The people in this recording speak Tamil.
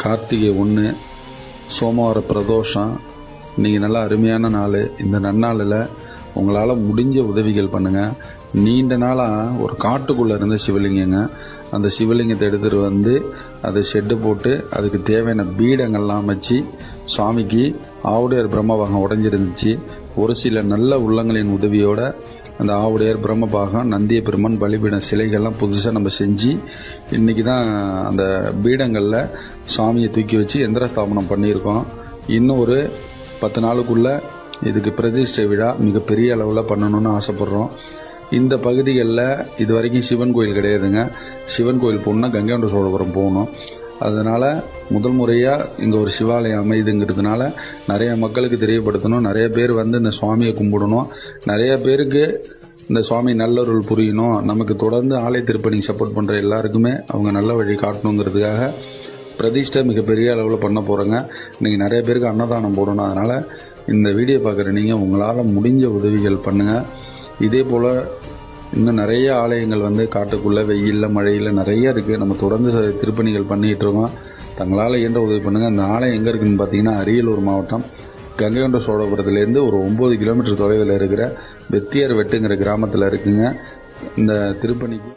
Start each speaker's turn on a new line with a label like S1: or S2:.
S1: கார்த்திகை 1 சோமவார பிரதோஷம். இன்றைக்கி நல்லா அருமையான நாள். இந்த நன்னாளில் உங்களால் முடிஞ்ச உதவிகள் பண்ணுங்கள். நீண்ட நாளாக ஒரு காட்டுக்குள்ளே இருந்த சிவலிங்கங்க, அந்த சிவலிங்கத்தை எடுத்துகிட்டு வந்து அதை ஷெட்டு போட்டு அதுக்கு தேவையான பீடங்கள்லாம் அமைச்சு சுவாமிக்கு ஆவுடையார் பிரம்மபாகம் உடஞ்சிருந்துச்சு. ஒரு சில நல்ல உள்ளங்களின் உதவியோட அந்த ஆவுடையார் பிரம்மபாகம், நந்திய பெருமான் பலிபீடம் சிலைகள்லாம் புதுசாக நம்ம செஞ்சு இன்றைக்கி தான் அந்த பீடங்களில் சுவாமியை தூக்கி வச்சு எந்திர ஸ்தாபனம் பண்ணியிருக்கோம். இன்னும் ஒரு 10 நாளுக்குள்ளே இதுக்கு பிரதிஷ்டை விழா மிகப்பெரிய அளவில் பண்ணணும்னு ஆசைப்பட்றோம். இந்த பகுதிகளில் இது வரைக்கும் சிவன் கோயில் கிடையாதுங்க. சிவன் கோயில் போகணுன்னா கங்கைகொண்ட சோழபுரம் போகணும். அதனால் முதல் முறையாக இங்கே ஒரு சிவாலயம் அமைதுங்கிறதுனால நிறைய மக்களுக்கு தெரியப்படுத்தணும். நிறைய பேர் வந்து இந்த சுவாமியை கும்பிடணும். நிறைய பேருக்கு இந்த சுவாமி நல்லருள் புரியணும். நமக்கு தொடர்ந்து ஆலய திருப்பணிக்கு சப்போர்ட் பண்ணுற எல்லாருக்குமே அவங்க நல்ல வழி காட்டணுங்கிறதுக்காக பிரதிஷ்டை மிகப்பெரிய அளவில் பண்ண போகிறோங்க. இன்றைக்கி நிறைய பேருக்கு அன்னதானம் போடணும். அதனால் இந்த வீடியோ பார்க்குற நீங்கள் உங்களால் முடிஞ்ச உதவிகள் பண்ணுங்கள். இதே போல் இன்னும் நிறைய ஆலயங்கள் வந்து காட்டுக்குள்ளே வெயிலில் மழையில் நிறைய இருக்குது. நம்ம தொடர்ந்து திருப்பணிகள் பண்ணிகிட்டு இருக்கோம். தங்களால் இயன்ற உதவி பண்ணுங்கள். அந்த ஆலயம் எங்கே இருக்குதுன்னு பார்த்தீங்கன்னா அரியலூர் மாவட்டம் கங்கைகொண்ட சோழபுரத்துலேருந்து ஒரு 9 கிலோமீட்டர் தொலைவில் இருக்கிற வெத்தியார் வெட்டுங்கிற கிராமத்தில் இருக்குங்க. இந்த திருப்பணிக்கு